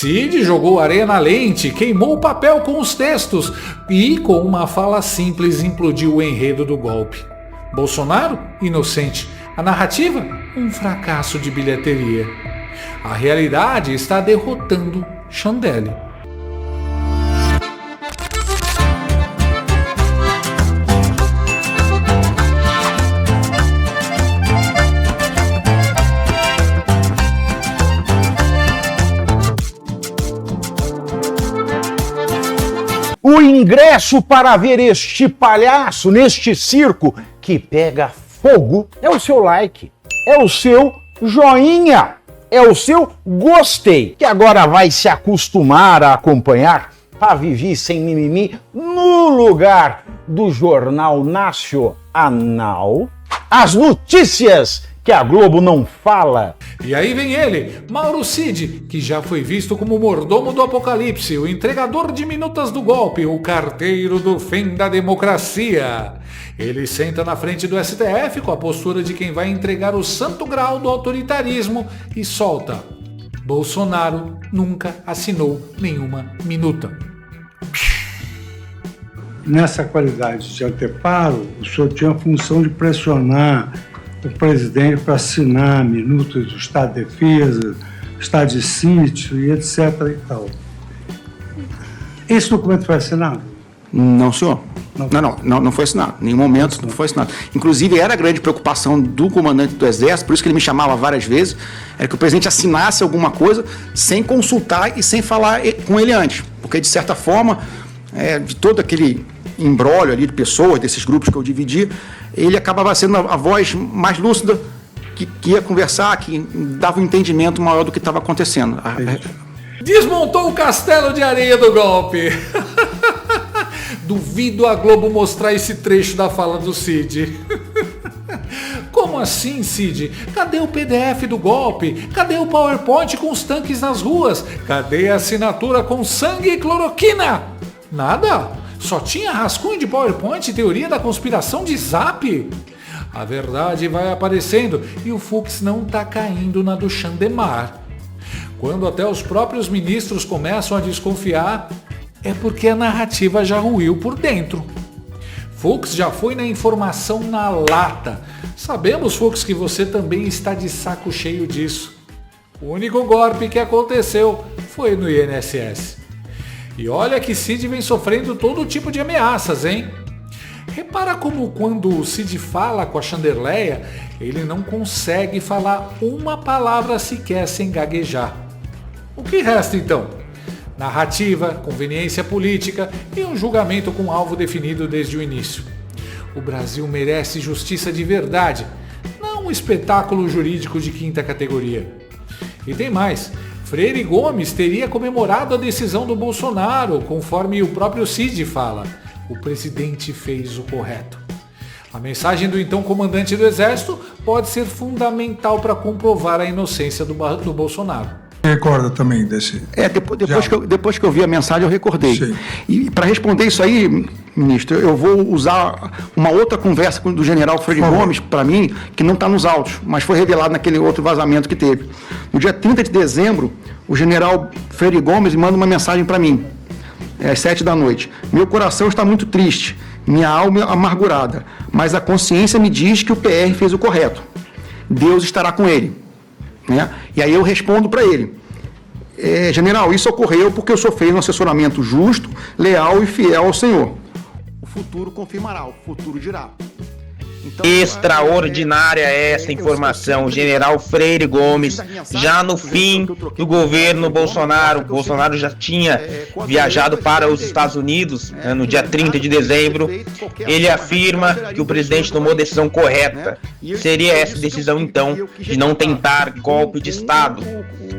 Cid jogou areia na lente, queimou o papel com os textos e, com uma fala simples, implodiu o enredo do golpe. Bolsonaro, inocente. A narrativa, um fracasso de bilheteria. A realidade está derrotando Chandelle. O ingresso para ver este palhaço neste circo que pega fogo é o seu like, é o seu joinha, é o seu gostei, que agora vai se acostumar a acompanhar a Vivi Sem Mimimi no lugar do Jornal Nacional, as notícias que a Globo não fala. E aí vem ele, Mauro Cid, que já foi visto como o mordomo do apocalipse, o entregador de minutas do golpe, o carteiro do fim da democracia. Ele senta na frente do STF com a postura de quem vai entregar o santo grau do autoritarismo e solta: Bolsonaro nunca assinou nenhuma minuta. Nessa qualidade de anteparo, o senhor tinha a função de pressionar o presidente para assinar minutas do Estado de Defesa, Estado de Sítio e etc. e tal. Esse documento foi assinado? Não, senhor. Não foi assinado. Em nenhum momento não foi assinado. Inclusive, era a grande preocupação do comandante do Exército, por isso que ele me chamava várias vezes, era que o presidente assinasse alguma coisa sem consultar e sem falar com ele antes. Porque, de certa forma, de todo aquele imbróglio ali de pessoas, desses grupos que eu dividi, ele acabava sendo a voz mais lúcida que ia conversar, que dava um entendimento maior do que estava acontecendo. Desmontou o castelo de areia do golpe. Duvido a Globo mostrar esse trecho da fala do Cid. Como assim, Cid? Cadê o PDF do golpe? Cadê o PowerPoint com os tanques nas ruas? Cadê a assinatura com sangue e cloroquina? Nada? Só tinha rascunho de PowerPoint e teoria da conspiração de Zap? A verdade vai aparecendo e o Fux não tá caindo na do Chandemar. Quando até os próprios ministros começam a desconfiar, é porque a narrativa já ruiu por dentro. Fux já foi na informação na lata. Sabemos, Fux, que você também está de saco cheio disso. O único golpe que aconteceu foi no INSS. E olha que Cid vem sofrendo todo tipo de ameaças, hein? Repara como quando o Cid fala com a Chanderleia, ele não consegue falar uma palavra sequer sem gaguejar. O que resta então? Narrativa, conveniência política e um julgamento com alvo definido desde o início. O Brasil merece justiça de verdade, não um espetáculo jurídico de quinta categoria. E tem mais. Freire Gomes teria comemorado a decisão do Bolsonaro, conforme o próprio Cid fala. O presidente fez o correto. A mensagem do então comandante do Exército pode ser fundamental para comprovar a inocência do Bolsonaro. Recorda também desse... Depois que eu vi a mensagem, eu recordei. Sim. E para responder isso aí, ministro, eu vou usar uma outra conversa do general Freire Gomes, para mim, que não está nos autos, mas foi revelado naquele outro vazamento que teve. No dia 30 de dezembro, o general Freire Gomes manda uma mensagem para mim, às 7 da noite. Meu coração está muito triste, minha alma amargurada, mas a consciência me diz que o PR fez o correto. Deus estará com ele. Né? E aí eu respondo para ele: general, isso ocorreu porque o senhor fez um assessoramento justo, leal e fiel ao Senhor. O futuro confirmará, o futuro dirá. Então, extraordinária essa informação. O general Freire Gomes, já no fim do governo Bolsonaro. Bolsonaro já tinha viajado para os Estados Unidos no dia 30 de dezembro. Ele afirma que o presidente tomou a decisão correta. Seria essa decisão, então, de não tentar golpe de Estado.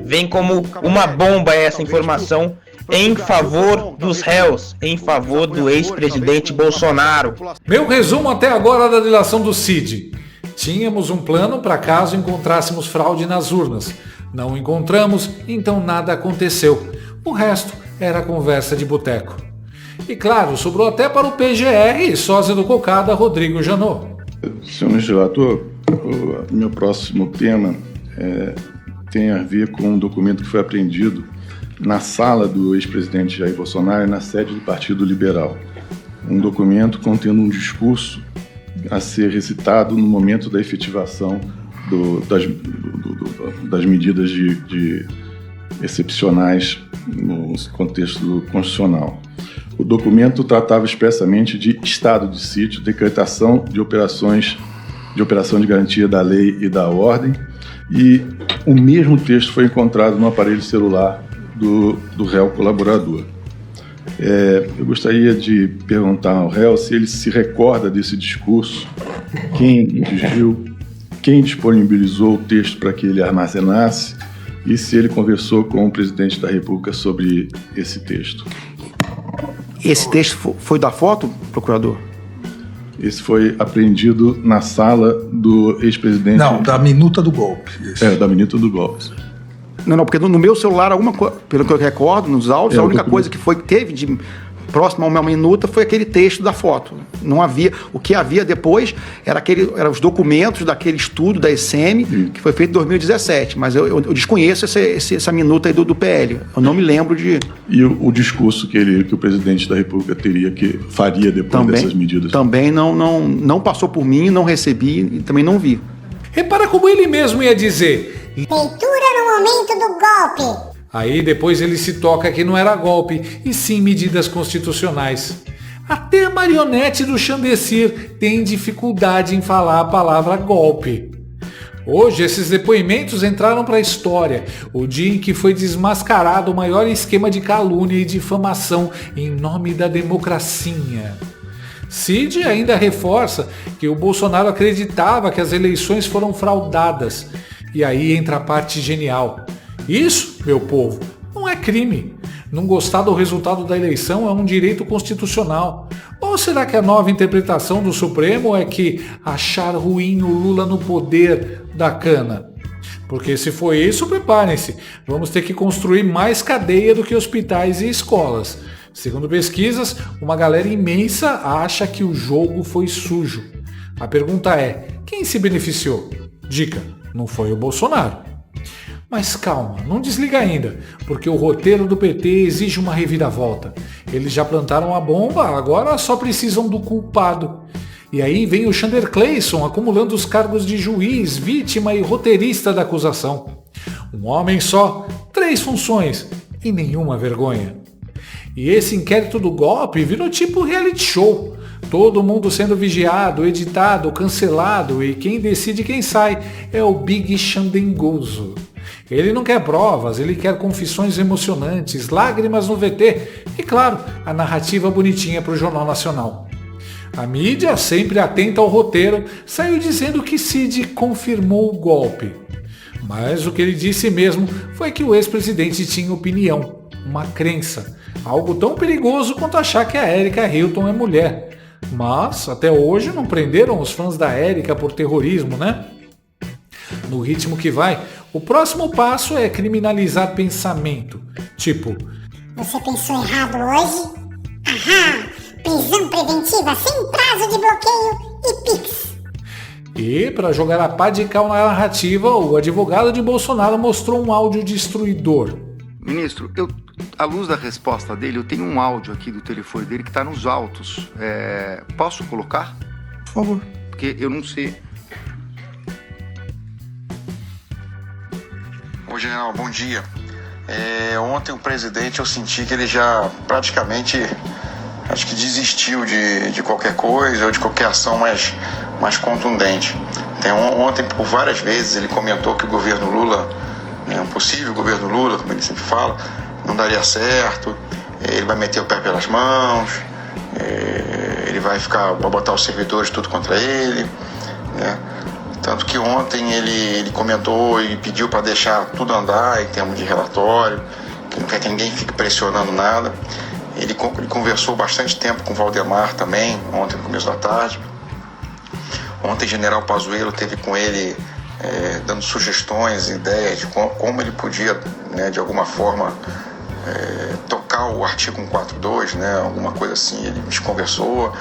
Vem como uma bomba essa informação em favor dos réus, em favor do ex-presidente Bolsonaro. Meu resumo até agora da delação do Cid. Tínhamos um plano para caso encontrássemos fraude nas urnas. Não encontramos, então nada aconteceu. O resto era conversa de boteco. E claro, sobrou até para o PGR, sósia do Cocada, Rodrigo Janot. Senhor ministro relator, o meu próximo tema tem a ver com um documento que foi apreendido na sala do ex-presidente Jair Bolsonaro e na sede do Partido Liberal. Um documento contendo um discurso a ser recitado no momento da efetivação das medidas de excepcionais no contexto constitucional. O documento tratava expressamente de estado de sítio, decretação de operação de garantia da lei e da ordem, e o mesmo texto foi encontrado no aparelho celular do réu colaborador. Eu gostaria de perguntar ao réu se ele se recorda desse discurso, quem dirigiu, quem disponibilizou o texto para que ele armazenasse e se ele conversou com o presidente da República sobre esse texto. Esse texto foi da foto, procurador? Esse foi apreendido na sala do ex-presidente... Não, da minuta do golpe. Da minuta do golpe. Não, porque no meu celular, pelo que eu recordo, nos áudios, a única coisa que teve de próximo a uma minuta foi aquele texto da foto. Não havia. O que havia depois eram os documentos daquele estudo da ECM, que foi feito em 2017. Mas eu desconheço essa minuta aí do PL. Eu não me lembro de... E o discurso que o presidente da República faria depois dessas medidas? Também não passou por mim, não recebi e também não vi. Repara como ele mesmo ia dizer: leitura no momento do golpe. Aí depois ele se toca que não era golpe, e sim medidas constitucionais. Até a marionete do Chandecir tem dificuldade em falar a palavra golpe. Hoje esses depoimentos entraram para a história, o dia em que foi desmascarado o maior esquema de calúnia e difamação em nome da democracia. Cid ainda reforça que o Bolsonaro acreditava que as eleições foram fraudadas. E aí entra a parte genial. Isso, meu povo, não é crime. Não gostar do resultado da eleição é um direito constitucional. Ou será que a nova interpretação do Supremo é que achar ruim o Lula no poder da cana? Porque se for isso, preparem-se. Vamos ter que construir mais cadeia do que hospitais e escolas. Segundo pesquisas, uma galera imensa acha que o jogo foi sujo. A pergunta é, quem se beneficiou? Dica, não foi o Bolsonaro. Mas calma, não desliga ainda, porque o roteiro do PT exige uma reviravolta. Eles já plantaram a bomba, agora só precisam do culpado. E aí vem o Chandler Clayson acumulando os cargos de juiz, vítima e roteirista da acusação. Um homem só, 3 funções e nenhuma vergonha. E esse inquérito do golpe virou tipo reality show. Todo mundo sendo vigiado, editado, cancelado, e quem decide quem sai é o Big Xandengoso. Ele não quer provas, ele quer confissões emocionantes, lágrimas no VT e, claro, a narrativa bonitinha para o Jornal Nacional. A mídia, sempre atenta ao roteiro, saiu dizendo que Cid confirmou o golpe. Mas o que ele disse mesmo foi que o ex-presidente tinha opinião, uma crença, algo tão perigoso quanto achar que a Erika Hilton é mulher. Mas, até hoje, não prenderam os fãs da Erika por terrorismo, né? No ritmo que vai, o próximo passo é criminalizar pensamento. Tipo, você pensou errado hoje? Aham! Prisão preventiva sem prazo de bloqueio e Pix. E, para jogar a pá de cal na narrativa, o advogado de Bolsonaro mostrou um áudio destruidor. Ministro, à luz da resposta dele, eu tenho um áudio aqui do telefone dele que está nos autos. Posso colocar? Por favor. Porque eu não sei. Ô, general, bom dia. Ontem o presidente, eu senti que ele já praticamente, acho que desistiu de qualquer coisa ou de qualquer ação mais contundente. Ontem, por várias vezes, ele comentou que o governo Lula, um possível governo Lula, como ele sempre fala, não daria certo, ele vai meter o pé pelas mãos, ele vai botar os servidores tudo contra ele, né? Tanto que ontem ele comentou e pediu para deixar tudo andar em termos de relatório, que não quer que ninguém fique pressionando nada. Ele conversou bastante tempo com o Valdemar também, ontem no começo da tarde. Ontem o general Pazuello esteve com ele dando sugestões, ideias de como ele podia, né, de alguma forma, tocar o artigo 142, né, alguma coisa assim. Ele me conversou,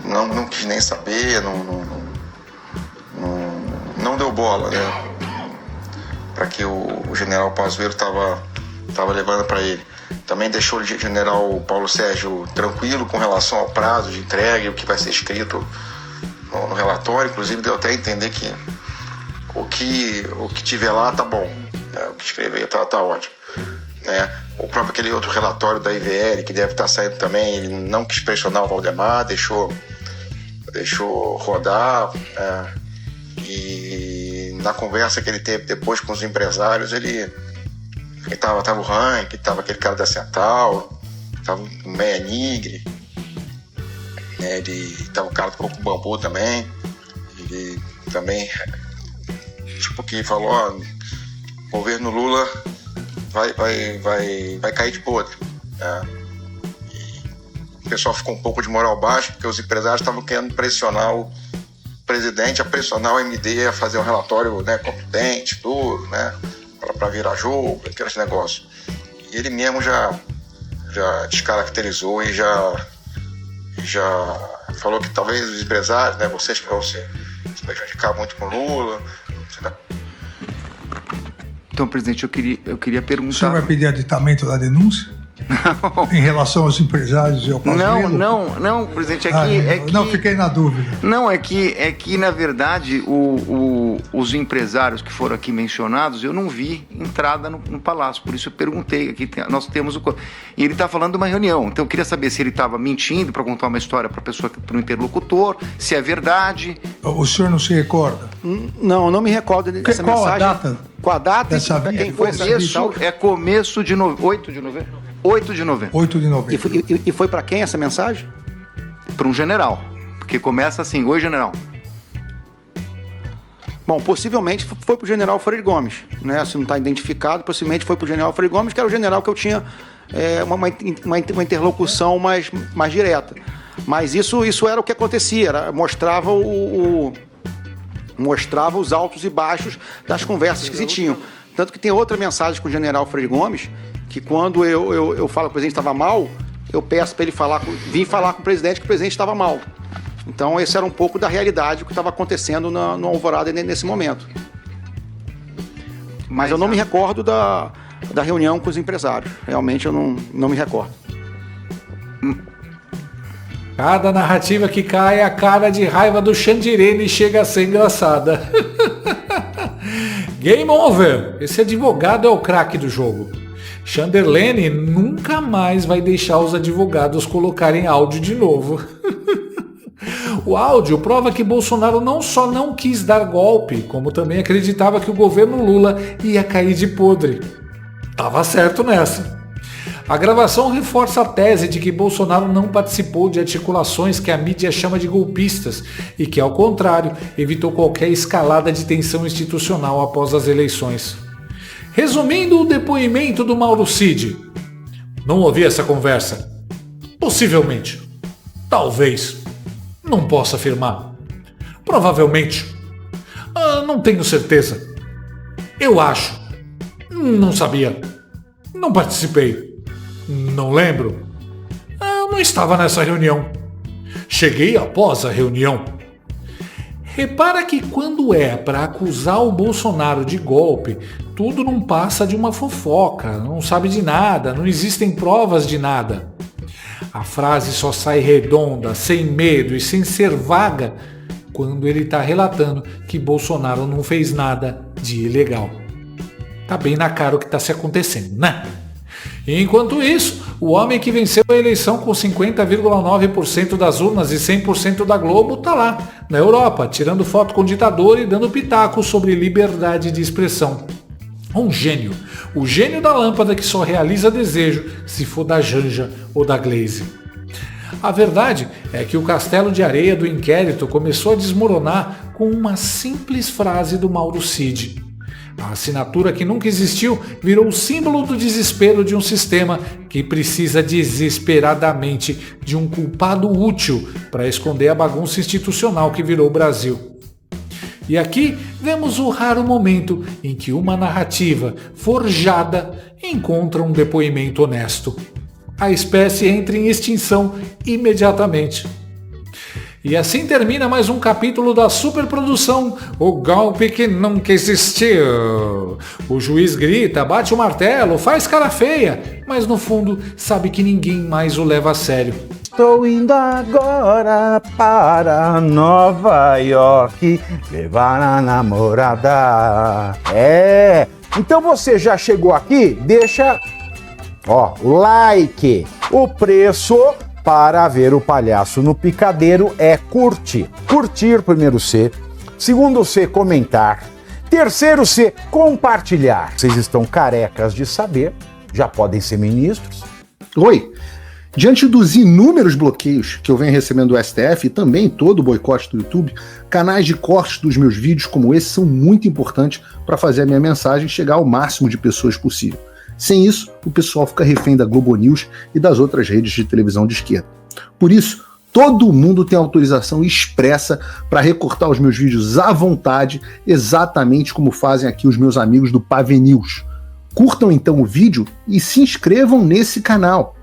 não quis nem saber, não deu bola, né, para que o general Pazuello estava estava levando para ele. Também deixou o general Paulo Sérgio tranquilo com relação ao prazo de entrega e o que vai ser escrito no relatório. Inclusive deu até a entender que o que tiver lá tá bom, né? O que escrever tá ótimo, né? O próprio aquele outro relatório da IVL que deve estar saindo também, ele não quis pressionar o Valdemar, deixou rodar, e na conversa que ele teve depois com os empresários, ele tava o Rank, tava aquele cara da Centauro, tava o Meia Nigre, né? Ele tava o cara do Coco Bambu também, ele também que falou, ó, o governo Lula vai cair de podre, né? E o pessoal ficou um pouco de moral baixa porque os empresários estavam querendo pressionar o presidente, a pressionar o MD a fazer um relatório, né, competente, duro, né, para virar jogo, aqueles negócios. E ele mesmo já descaracterizou e já falou que talvez os empresários, né, vocês que vão se prejudicar muito com o Lula. Então, presidente, eu queria perguntar... O senhor vai pedir aditamento da denúncia? Não. Em relação aos empresários e ao Pazuello? Não, presidente, Não, fiquei na dúvida. Não, é que na verdade, os empresários que foram aqui mencionados, eu não vi entrada no Palácio, por isso eu perguntei, aqui nós temos e ele está falando de uma reunião, então eu queria saber se ele estava mentindo para contar uma história para o interlocutor, se é verdade. O senhor não se recorda? Não, eu não me recordo dessa Qual mensagem. A data? Qual a data? Dessa Quem foi essa? É começo de 8 de novembro. 8 de novembro. 8 de novembro. E foi para quem essa mensagem? Para um general. Porque começa assim, oi general. Bom, possivelmente foi para o general Freire Gomes, né? Se não está identificado, possivelmente foi para o general Freire Gomes, que era o general que eu tinha uma interlocução mais direta. Mas isso era o que acontecia, mostrava os altos e baixos das conversas que se tinham. Tanto que tem outra mensagem com o general Freire Gomes, que quando eu falo que o presidente estava mal, eu peço para ele vir falar com o presidente que o presidente estava mal. Então esse era um pouco da realidade que estava acontecendo no Alvorada nesse momento. Mas eu não me recordo da reunião com os empresários. Realmente eu não me recordo. Cada narrativa que cai, a cara de raiva do Xandirene chega a ser engraçada. Game over! Esse advogado é o craque do jogo. Chanderlene nunca mais vai deixar os advogados colocarem áudio de novo. O áudio prova que Bolsonaro não só não quis dar golpe, como também acreditava que o governo Lula ia cair de podre. Tava certo nessa. A gravação reforça a tese de que Bolsonaro não participou de articulações que a mídia chama de golpistas e que, ao contrário, evitou qualquer escalada de tensão institucional após as eleições. Resumindo o depoimento do Mauro Cid. Não ouvi essa conversa. Possivelmente. Talvez. Não posso afirmar. Provavelmente. Não tenho certeza. Eu acho. Não sabia. Não participei. Não lembro. Não estava nessa reunião. Cheguei após a reunião. Repara que quando é para acusar o Bolsonaro de golpe, tudo não passa de uma fofoca, não sabe de nada, não existem provas de nada. A frase só sai redonda, sem medo e sem ser vaga quando ele está relatando que Bolsonaro não fez nada de ilegal. Tá bem na cara o que está se acontecendo, né? Enquanto isso, o homem que venceu a eleição com 50,9% das urnas e 100% da Globo tá lá, na Europa, tirando foto com o ditador e dando pitaco sobre liberdade de expressão. Um gênio, o gênio da lâmpada que só realiza desejo se for da Janja ou da Glaze. A verdade é que o castelo de areia do inquérito começou a desmoronar com uma simples frase do Mauro Cid. A assinatura que nunca existiu virou o símbolo do desespero de um sistema que precisa desesperadamente de um culpado útil para esconder a bagunça institucional que virou o Brasil. E aqui vemos o raro momento em que uma narrativa forjada encontra um depoimento honesto. A espécie entra em extinção imediatamente. E assim termina mais um capítulo da superprodução, o golpe que nunca existiu. O juiz grita, bate o martelo, faz cara feia, mas no fundo sabe que ninguém mais o leva a sério. Estou indo agora para Nova York levar a namorada. Então você já chegou aqui? Deixa o like. O preço para ver o palhaço no picadeiro é curtir. Curtir, primeiro C. Segundo C, comentar. Terceiro C, compartilhar. Vocês estão carecas de saber, já podem ser ministros. Oi! Diante dos inúmeros bloqueios que eu venho recebendo do STF e também todo o boicote do YouTube, canais de cortes dos meus vídeos como esse são muito importantes para fazer a minha mensagem chegar ao máximo de pessoas possível. Sem isso, o pessoal fica refém da Globo News e das outras redes de televisão de esquerda. Por isso, todo mundo tem autorização expressa para recortar os meus vídeos à vontade, exatamente como fazem aqui os meus amigos do Pave News. Curtam então o vídeo e se inscrevam nesse canal.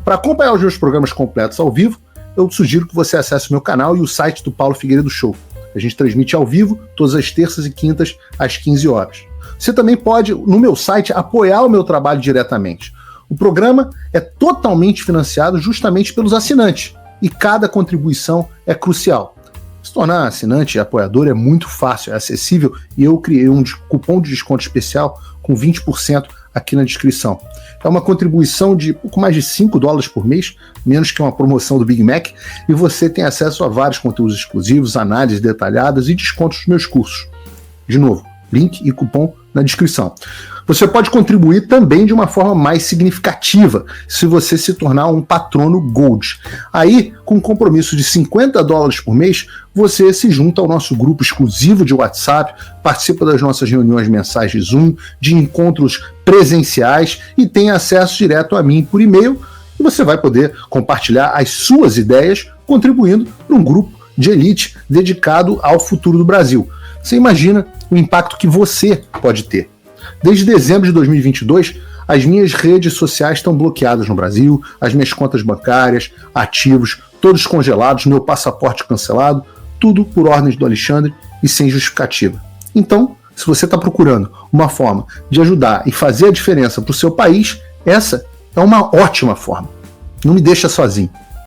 Para acompanhar os meus programas completos ao vivo, eu sugiro que você acesse o meu canal e o site do Paulo Figueiredo Show. A gente transmite ao vivo todas as terças e quintas às 15 horas. Você também pode, no meu site, apoiar o meu trabalho diretamente. O programa é totalmente financiado justamente pelos assinantes e cada contribuição é crucial. Se tornar assinante e apoiador é muito fácil, é acessível e eu criei um cupom de desconto especial com 20% aqui na descrição. É uma contribuição de pouco mais de $5 por mês, menos que uma promoção do Big Mac, e você tem acesso a vários conteúdos exclusivos, análises detalhadas e descontos dos meus cursos. De novo, link e cupom na descrição. Você pode contribuir também de uma forma mais significativa se você se tornar um patrono Gold. Aí, com um compromisso de $50 por mês, você se junta ao nosso grupo exclusivo de WhatsApp, participa das nossas reuniões mensais de Zoom, de encontros presenciais e tem acesso direto a mim por e-mail. E você vai poder compartilhar as suas ideias, contribuindo para um grupo de elite dedicado ao futuro do Brasil. Você imagina o impacto que você pode ter. Desde dezembro de 2022, as minhas redes sociais estão bloqueadas no Brasil, as minhas contas bancárias, ativos, todos congelados, meu passaporte cancelado, tudo por ordens do Alexandre e sem justificativa. Então, se você está procurando uma forma de ajudar e fazer a diferença para o seu país, essa é uma ótima forma. Não me deixa sozinho.